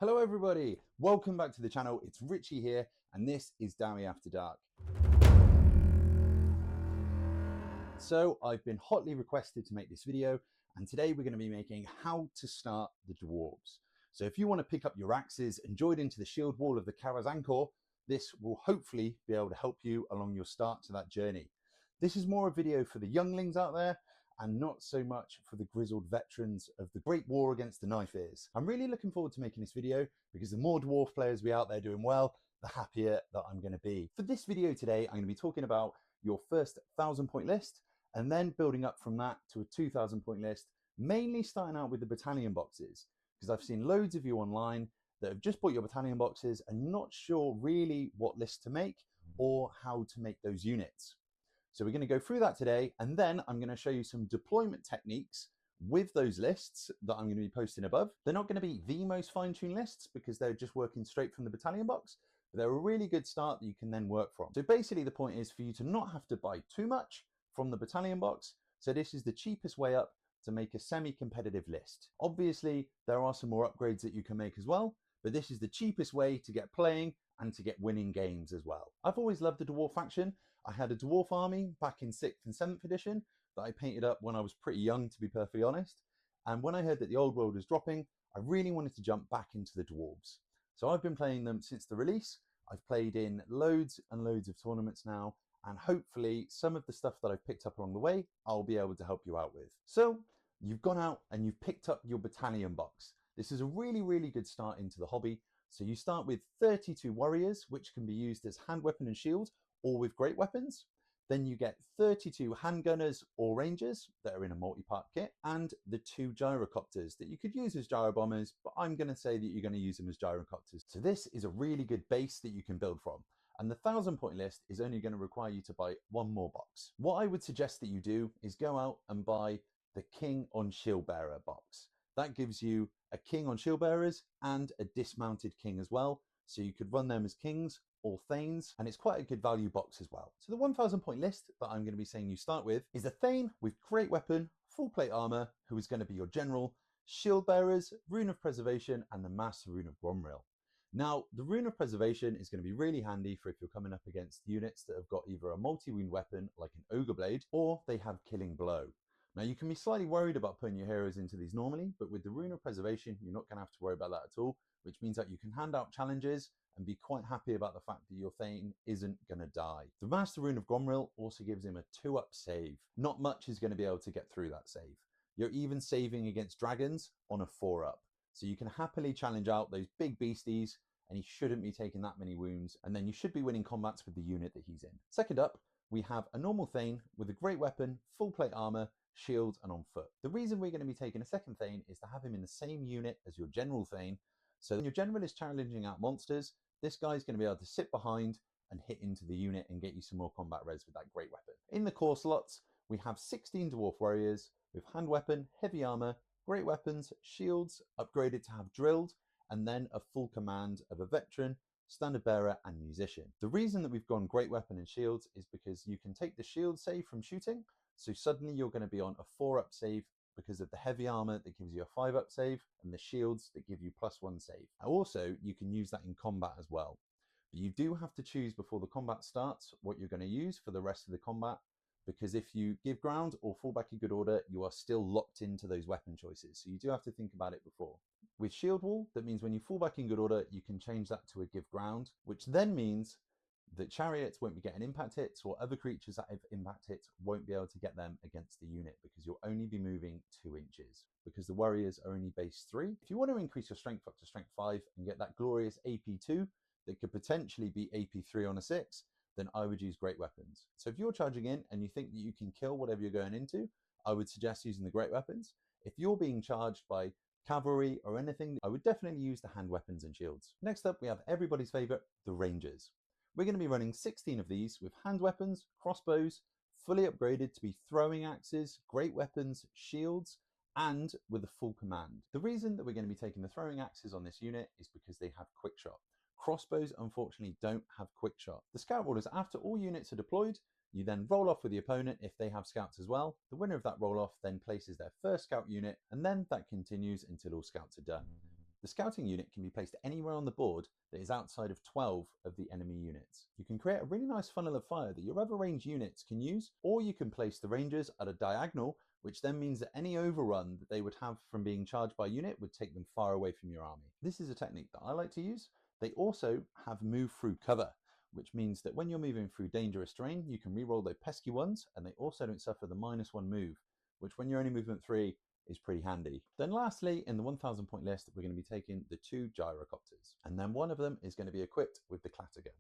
Hello everybody, welcome back to the channel. It's Richie here and this is Dawi After Dark. So I've been hotly requested to make this video and today we're going to be making how to start the Dwarves. So if you want to pick up your axes and join into the shield wall of the Karazhan, this will hopefully be able to help you along your start to that journey. This is more a video for the younglings out there and not so much for the grizzled veterans of the Great War against the Knife Ears. I'm really looking forward to making this video because the more dwarf players we out there doing well, the happier that I'm going to be. For this video today, I'm going to be talking about your first 1,000-point list and then building up from that to a 2,000-point list, mainly starting out with the battalion boxes, because I've seen loads of you online that have just bought your battalion boxes and not sure really what list to make or how to make those units. So we're going to go through that today, and then I'm going to show you some deployment techniques with those lists that I'm going to be posting above. They're not going to be the most fine-tuned lists because they're just working straight from the battalion box, but they're a really good start that you can then work from. So basically the point is for you to not have to buy too much from the battalion box. So this is the cheapest way up to make a semi-competitive list. Obviously, there are some more upgrades that you can make as well, but this is the cheapest way to get playing and to get winning games as well. I've always loved the dwarf faction. I had a dwarf army back in 6th and 7th edition that I painted up when I was pretty young, to be perfectly honest. And when I heard that the old world was dropping, I really wanted to jump back into the dwarves. So I've been playing them since the release. I've played in loads and loads of tournaments now, and hopefully some of the stuff that I've picked up along the way, I'll be able to help you out with. So you've gone out and you've picked up your battalion box. This is a really, really good start into the hobby. So you start with 32 warriors, which can be used as hand weapon and shield, or with great weapons. Then you get 32 handgunners or rangers that are in a multi-part kit, and the 2 gyrocopters that you could use as gyro bombers, but I'm going to say that you're going to use them as gyrocopters. So this is a really good base that you can build from. And the 1,000-point list is only going to require you to buy 1 more box. What I would suggest that you do is go out and buy the King on Shield Bearer box. That gives you a king on shield bearers and a dismounted king as well. So you could run them as kings or thanes, and it's quite a good value box as well. So the 1,000-point list that I'm going to be saying you start with is a thane with great weapon, full plate armor, who is going to be your general, shield bearers, rune of preservation, and the master rune of Gromril. Now, the rune of preservation is going to be really handy for if you're coming up against units that have got either a multi-wound weapon like an ogre blade, or they have killing blow. Now, you can be slightly worried about putting your heroes into these normally, but with the rune of preservation, you're not going to have to worry about that at all, which means that you can hand out challenges and be quite happy about the fact that your thane isn't going to die. The master rune of Gromril also gives him a 2-up save. Not much is going to be able to get through that save. You're even saving against dragons on a 4-up. So you can happily challenge out those big beasties, and he shouldn't be taking that many wounds, and then you should be winning combats with the unit that he's in. Second up, we have a normal thane with a great weapon, full plate armor, shield, and on foot. The reason we're going to be taking a second thane is to have him in the same unit as your general thane. So when your general is challenging out monsters, this guy's going to be able to sit behind and hit into the unit and get you some more combat res with that great weapon. In the core slots, we have 16 dwarf warriors with hand weapon, heavy armor, great weapons, shields, upgraded to have drilled, and then a full command of a veteran, standard bearer, and musician. The reason that we've gone great weapon and shields is because you can take the shield save from shooting. So suddenly you're going to be on a 4-up save because of the heavy armor that gives you a 5-up save and the shields that give you +1 save. Also, you can use that in combat as well. But you do have to choose before the combat starts what you're going to use for the rest of the combat, because if you give ground or fall back in good order, you are still locked into those weapon choices. So you do have to think about it before. With shield wall, that means when you fall back in good order, you can change that to a give ground, which then means that chariots won't be getting impact hits, or other creatures that have impact hits won't be able to get them against the unit because you'll only be moving 2 inches because the warriors are only base 3. If you want to increase your strength up to strength 5 and get that glorious AP2 that could potentially be AP3 on a 6, then I would use great weapons. So if you're charging in and you think that you can kill whatever you're going into, I would suggest using the great weapons. If you're being charged by cavalry or anything, I would definitely use the hand weapons and shields. Next up, we have everybody's favorite, the rangers. We're going to be running 16 of these with hand weapons, crossbows, fully upgraded to be throwing axes, great weapons, shields, and with a full command. The reason that we're going to be taking the throwing axes on this unit is because they have quick shot. Crossbows unfortunately don't have quick shot. The scout roll is after all units are deployed, you then roll off with the opponent if they have scouts as well. The winner of that roll off then places their first scout unit, and then that continues until all scouts are done. The scouting unit can be placed anywhere on the board that is outside of 12 of the enemy units. You can create a really nice funnel of fire that your other ranged units can use, or you can place the rangers at a diagonal, which then means that any overrun that they would have from being charged by a unit would take them far away from your army. This is a technique that I like to use. They also have move through cover, which means that when you're moving through dangerous terrain, you can reroll those pesky ones, and they also don't suffer the -1 move, which when you're only movement 3 is pretty handy. Then lastly, in the 1000 point list, we're going to be taking the 2 gyrocopters, and then one of them is going to be equipped with the clatter gun.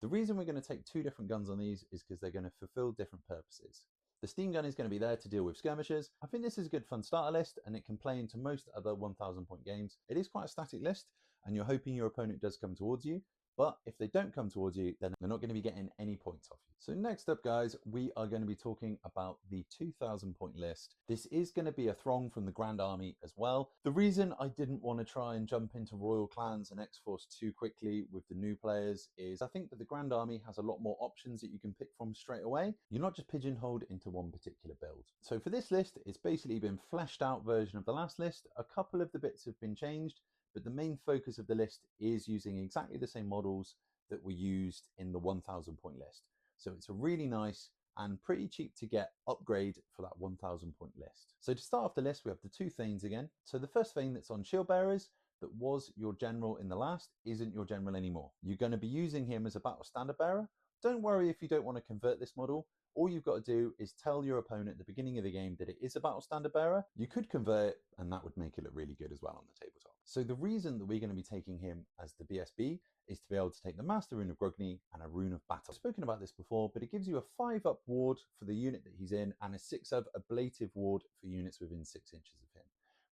The reason we're going to take 2 different guns on these is because they're going to fulfill different purposes. The steam gun is going to be there to deal with skirmishers. I think this is a good fun starter list, and it can play into most other 1000 point games. It is quite a static list, and you're hoping your opponent does come towards you, but if they don't come towards you, then they're not going to be getting any points off you. So next up, guys, we are going to be talking about the 2000 point list. This is going to be a throng from the Grand Army as well. The reason I didn't want to try and jump into Royal Clans and X-Force too quickly with the new players is I think that the Grand Army has a lot more options that you can pick from straight away. You're not just pigeonholed into one particular build. So for this list, it's basically been fleshed out version of the last list. A couple of the bits have been changed, but the main focus of the list is using exactly the same models that were used in the 1000 point list. So it's a really nice and pretty cheap to get upgrade for that 1000 point list. So to start off the list, we have the 2 Thanes again. So the first Thane that's on shield bearers that was your general in the last isn't your general anymore. You're going to be using him as a battle standard bearer. Don't worry if you don't want to convert this model. All you've got to do is tell your opponent at the beginning of the game that it is a battle standard bearer. You could convert it, and that would make it look really good as well on the tabletop. So the reason that we're going to be taking him as the BSB is to be able to take the Master Rune of Grogny and a Rune of Battle. I've spoken about this before, but it gives you a 5-up ward for the unit that he's in and a 6-up ablative ward for units within 6 inches of him.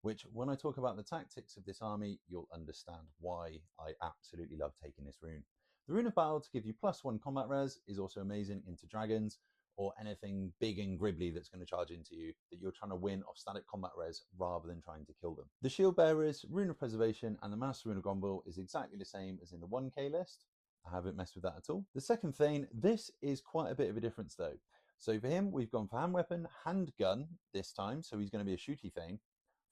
Which, when I talk about the tactics of this army, you'll understand why I absolutely love taking this rune. The Rune of Battle to give you +1 combat res is also amazing into dragons or anything big and gribbly that's going to charge into you that you're trying to win off static combat res rather than trying to kill them. The Shield Bearers, Rune of Preservation, and the Master Rune of Gromble is exactly the same as in the 1k list. I haven't messed with that at all. The second Thane, this is quite a bit of a difference though. So for him, we've gone for hand weapon, handgun this time, so he's going to be a shooty Thane.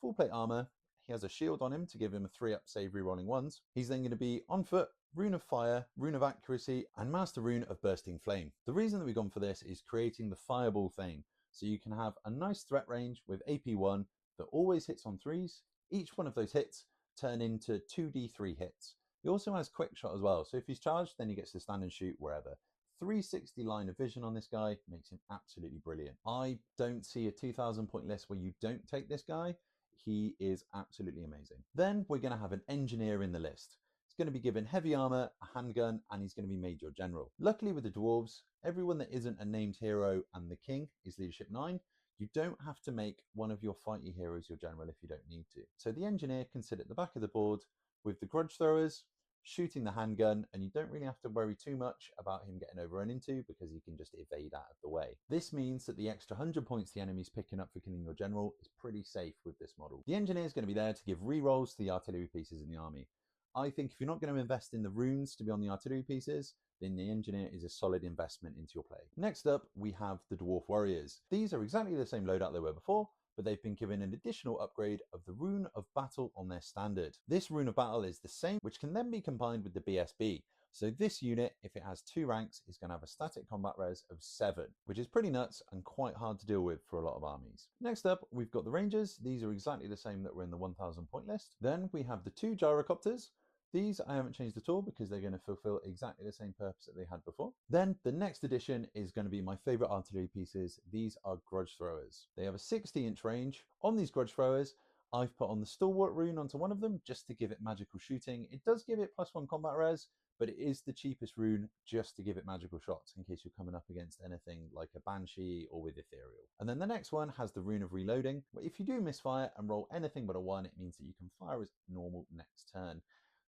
Full plate armor. He has a shield on him to give him a 3-up save rerolling 1s. He's then going to be on foot, Rune of Fire, Rune of Accuracy, and Master Rune of Bursting Flame. The reason that we've gone for this is creating the Fireball Thane. So you can have a nice threat range with AP1 that always hits on 3s. Each one of those hits turn into 2d3 hits. He also has quick shot as well. So if he's charged, then he gets to stand and shoot wherever. 360 line of vision on this guy makes him absolutely brilliant. I don't see a 2000 point list where you don't take this guy. He is absolutely amazing. Then we're going to have an engineer in the list. He's going to be given heavy armor, a handgun, and he's going to be made your general. Luckily with the dwarves, everyone that isn't a named hero and the king is leadership 9. You don't have to make one of your fighty heroes your general if you don't need to. So the engineer can sit at the back of the board with the grudge throwers, shooting the handgun, and you don't really have to worry too much about him getting overrun into because he can just evade out of the way. This means that the extra 100 points the enemy's picking up for killing your general is pretty safe with this model. The engineer is going to be there to give rerolls to the artillery pieces in the army. I think if you're not going to invest in the runes to be on the artillery pieces, then the engineer is a solid investment into your play. Next up, we have the dwarf warriors. These are exactly the same loadout they were before, but they've been given an additional upgrade of the Rune of Battle on their standard. This Rune of Battle is the same, which can then be combined with the BSB. So this unit, if it has 2 ranks, is going to have a static combat res of 7, which is pretty nuts and quite hard to deal with for a lot of armies. Next up, we've got the Rangers. These are exactly the same that were in the 1000 point list. Then we have the 2 gyrocopters. These I haven't changed at all because they're going to fulfill exactly the same purpose that they had before. Then the next addition is going to be my favorite artillery pieces. These are grudge throwers. They have a 60-inch range. On these grudge throwers, I've put on the stalwart rune onto one of them just to give it magical shooting. It does give it +1 combat res, but it is the cheapest rune just to give it magical shots in case you're coming up against anything like a banshee or with ethereal. And then the next one has the rune of reloading. If you do misfire and roll anything but a 1, it means that you can fire as normal next turn.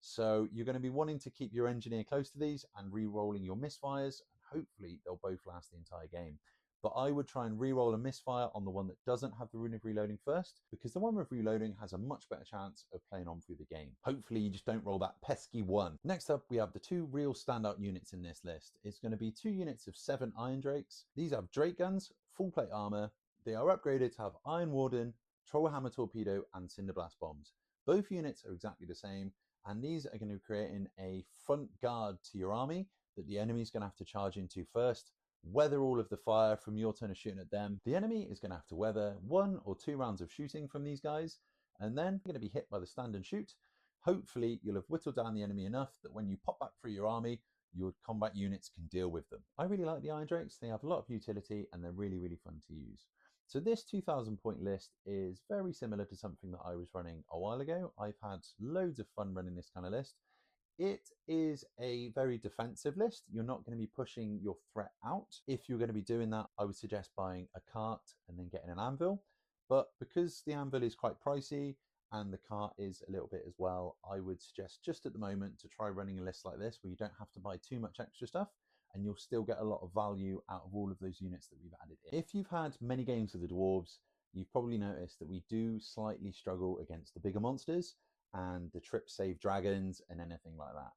So you're going to be wanting to keep your engineer close to these and re-rolling your misfires, and hopefully they'll both last the entire game. But I would try and re-roll a misfire on the one that doesn't have the rune of reloading first, because the one with reloading has a much better chance of playing on through the game. Hopefully you just don't roll that pesky 1. Next up, we have the 2 real standout units in this list. It's going to be 2 units of 7 Iron Drakes. These have Drake guns, full plate armor. They are upgraded to have Iron Warden, Troll Hammer Torpedo, and Cinderblast bombs. Both units are exactly the same, and these are going to be creating a front guard to your army that the enemy is going to have to charge into first, weather all of the fire from your turn of shooting at them. The enemy is going to have to weather 1 or 2 rounds of shooting from these guys, and then you're going to be hit by the stand and shoot. Hopefully you'll have whittled down the enemy enough that when you pop back through your army, your combat units can deal with them. I really like the Iron Drakes. They have a lot of utility and they're really, really fun to use. So this 2,000 point list is very similar to something that I was running a while ago. I've had loads of fun running this kind of list. It is a very defensive list. You're not going to be pushing your threat out. If you're going to be doing that, I would suggest buying a cart and then getting an anvil. But because the anvil is quite pricey and the cart is a little bit as well, I would suggest just at the moment to try running a list like this where you don't have to buy too much extra stuff and you'll still get a lot of value out of all of those units that we've added in. If you've had many games with the Dwarves, you've probably noticed that we do slightly struggle against the bigger monsters and the trip save dragons and anything like that.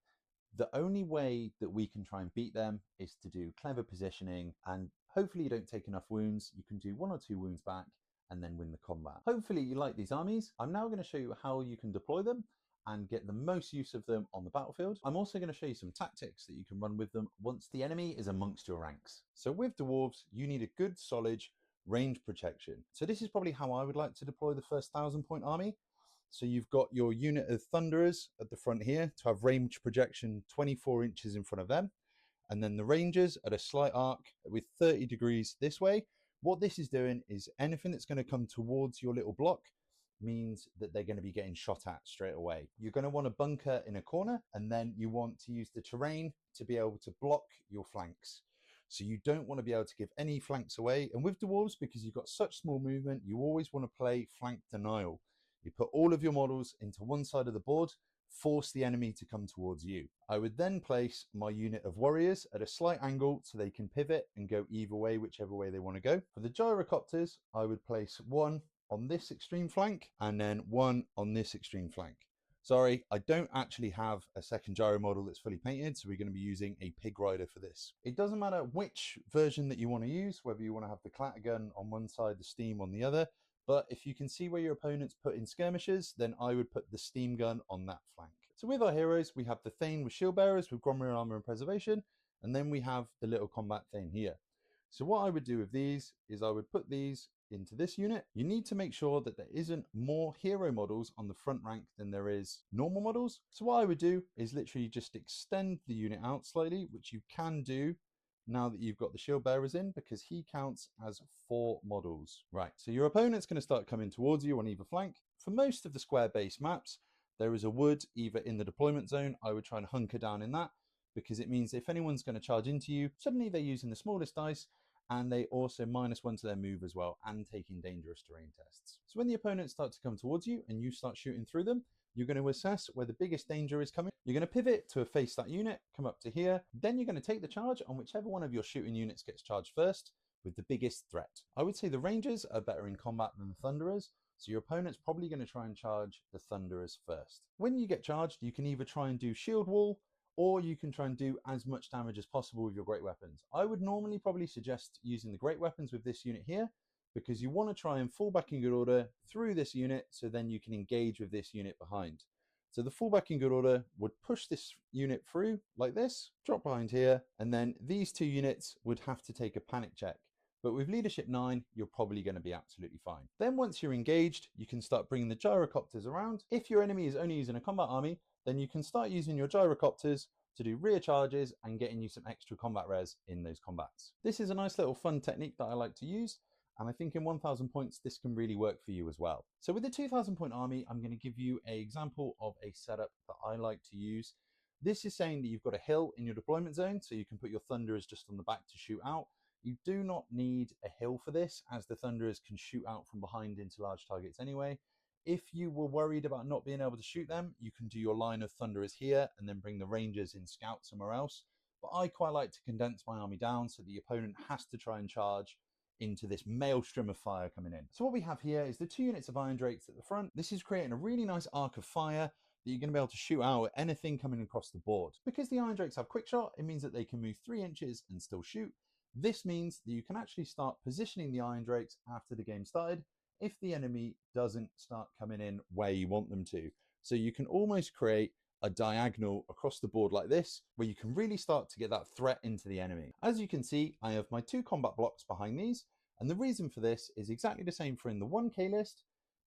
The only way that we can try and beat them is to do clever positioning, and hopefully you don't take enough wounds. You can do 1 or 2 wounds back and then win the combat. Hopefully you like these armies. I'm now going to show you how you can deploy them and get the most use of them on the battlefield. I'm also going to show you some tactics that you can run with them once the enemy is amongst your ranks. So with Dwarves, you need a good solid range protection. So this is probably how I would like to deploy the first 1,000 point army. So you've got your unit of Thunderers at the front here to have range projection 24 inches in front of them. And then the Rangers at a slight arc with 30 degrees this way. What this is doing is anything that's going to come towards your little block means that they're going to be getting shot at straight away. You're going to want to bunker in a corner, and then you want to use the terrain to be able to block your flanks. So you don't want to be able to give any flanks away. And with Dwarves, because you've got such small movement, you always want to play flank denial. You put all of your models into one side of the board, force the enemy to come towards you. I would then place my unit of warriors at a slight angle so they can pivot and go either way, whichever way they want to go. For the gyrocopters, I would place 1 on this extreme flank and then 1 on this extreme flank. Sorry, I don't actually have a second gyro model that's fully painted, so we're going to be using a pig rider for this. It doesn't matter which version that you want to use, whether you want to have the clatter gun on one side, the steam on the other, but if you can see where your opponents put in skirmishers, then I would put the steam gun on that flank. So with our heroes, we have the Thane with shield bearers with Gromir armor and preservation, and then we have the little combat Thane here. So what I would do with these is I would put these into this unit. You need to make sure that there isn't more hero models on the front rank than there is normal models. So what I would do is literally just extend the unit out slightly, which you can do now that you've got the shield bearers in, because he counts as 4 models. Right, so your opponent's going to start coming towards you on either flank. For most of the square base maps, there is a wood either in the deployment zone. I would try and hunker down in that, because it means if anyone's going to charge into you, suddenly they're using the smallest dice, and they also -1 to their move as well, and taking dangerous terrain tests. So when the opponents start to come towards you and you start shooting through them, you're going to assess where the biggest danger is coming. You're going to pivot to face that unit, come up to here. Then you're going to take the charge on whichever one of your shooting units gets charged first with the biggest threat. I would say the Rangers are better in combat than the Thunderers, so your opponent's probably going to try and charge the Thunderers first. When you get charged, you can either try and do shield wall, or you can try and do as much damage as possible with your great weapons. I would normally probably suggest using the great weapons with this unit here, because you want to try and fall back in good order through this unit, so then you can engage with this unit behind. So the fallback in good order would push this unit through like this, drop behind here, and then these 2 units would have to take a panic check. But with leadership 9, you're probably going to be absolutely fine. Then once you're engaged, you can start bringing the gyrocopters around. If your enemy is only using a combat army, then you can start using your gyrocopters to do rear charges and getting you some extra combat res in those combats. This is a nice little fun technique that I like to use, and I think in 1,000 points, this can really work for you as well. So with the 2,000 point army, I'm going to give you an example of a setup that I like to use. This is saying that you've got a hill in your deployment zone, so you can put your Thunderers just on the back to shoot out. You do not need a hill for this, as the Thunderers can shoot out from behind into large targets anyway. If you were worried about not being able to shoot them, you can do your line of Thunderers here and then bring the Rangers in scout somewhere else. But I quite like to condense my army down so the opponent has to try and charge into this maelstrom of fire coming in. So what we have here is the 2 units of Iron Drakes at the front. This is creating a really nice arc of fire that you're going to be able to shoot out at anything coming across the board. Because the Iron Drakes have quick shot, it means that they can move 3 inches and still shoot. This means that you can actually start positioning the Iron Drakes after the game started if the enemy doesn't start coming in where you want them to. So you can almost create a diagonal across the board like this, where you can really start to get that threat into the enemy. As you can see, I have my 2 combat blocks behind these, and the reason for this is exactly the same for in the 1k list,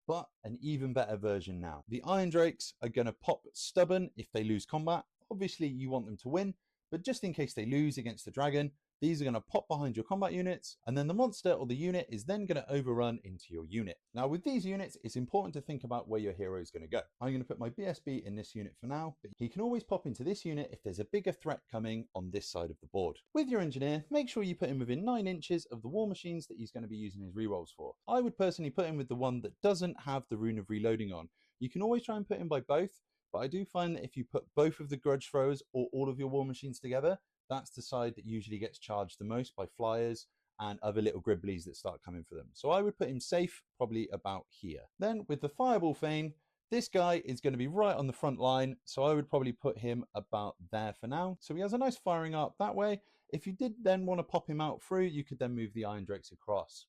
but an even better version now. The Iron Drakes are going to pop stubborn if they lose combat. Obviously you want them to win, but just in case they lose against the dragon, these are going to pop behind your combat units, and then the monster or the unit is then going to overrun into your unit. Now with these units, it's important to think about where your hero is going to go. I'm going to put my BSB in this unit for now, but he can always pop into this unit if there's a bigger threat coming on this side of the board. With your engineer, make sure you put him within 9 inches of the war machines that he's going to be using his rerolls for. I would personally put him with the one that doesn't have the rune of reloading on. You can always try and put him by both, but I do find that if you put both of the grudge throwers or all of your war machines together, that's the side that usually gets charged the most by flyers and other little gribblies that start coming for them. So I would put him safe, probably about here. Then with the Fireball Thane, this guy is going to be right on the front line, so I would probably put him about there for now. So he has a nice firing arc that way. If you did then want to pop him out through, you could then move the Iron Drakes across.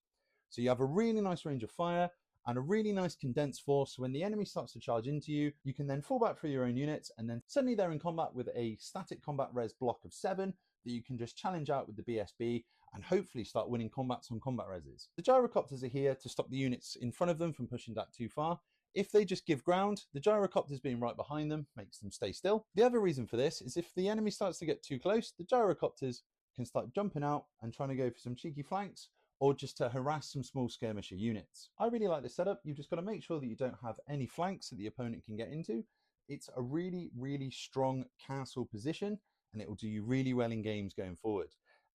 So you have a really nice range of fire and a really nice condensed force. So when the enemy starts to charge into you, you can then fall back through your own units, and then suddenly they're in combat with a static combat res block of 7 that you can just challenge out with the BSB and hopefully start winning combats on combat reses. The gyrocopters are here to stop the units in front of them from pushing that too far. If they just give ground, the gyrocopters being right behind them makes them stay still. The other reason for this is if the enemy starts to get too close, the gyrocopters can start jumping out and trying to go for some cheeky flanks, or just to harass some small skirmisher units. I really like this setup. You've just got to make sure that you don't have any flanks that the opponent can get into. It's a really, really strong castle position, and it will do you really well in games going forward.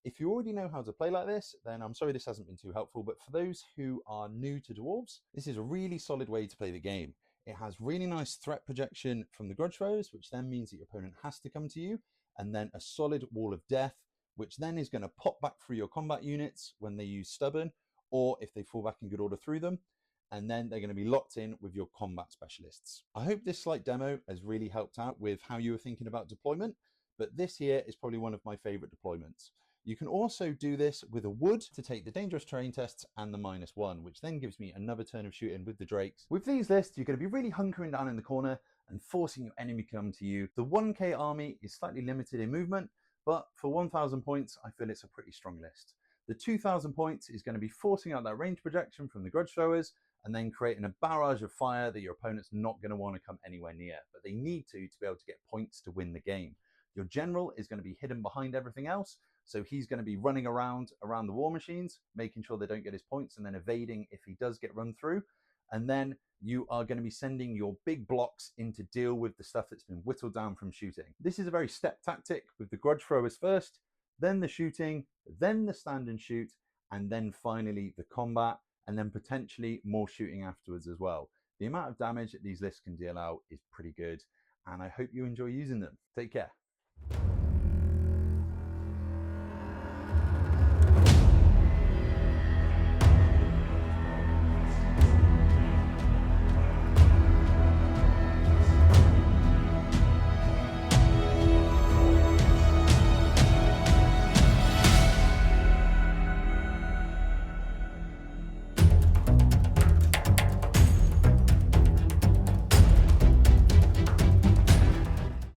If you already know how to play like this, then I'm sorry this hasn't been too helpful, but for those who are new to Dwarves, this is a really solid way to play the game. It has really nice threat projection from the grudge throws, which then means that your opponent has to come to you, and then a solid wall of death, which then is going to pop back through your combat units when they use stubborn, or if they fall back in good order through them, and then they're going to be locked in with your combat specialists. I hope this slight demo has really helped out with how you were thinking about deployment, but this here is probably one of my favorite deployments. You can also do this with a wood to take the dangerous terrain tests and the -1, which then gives me another turn of shooting with the drakes. With these lists, you're going to be really hunkering down in the corner and forcing your enemy to come to you. The 1k army is slightly limited in movement, but for 1,000 points, I feel it's a pretty strong list. The 2,000 points is going to be forcing out that range projection from the grudge throwers and then creating a barrage of fire that your opponent's not going to want to come anywhere near, but they need to be able to get points to win the game. Your general is going to be hidden behind everything else, so he's going to be running around the war machines, making sure they don't get his points and then evading if he does get run through. And then you are going to be sending your big blocks in to deal with the stuff that's been whittled down from shooting. This is a very step tactic with the grudge throwers first, then the shooting, then the stand and shoot, and then finally the combat, and then potentially more shooting afterwards as well. The amount of damage that these lists can deal out is pretty good, and I hope you enjoy using them. Take care.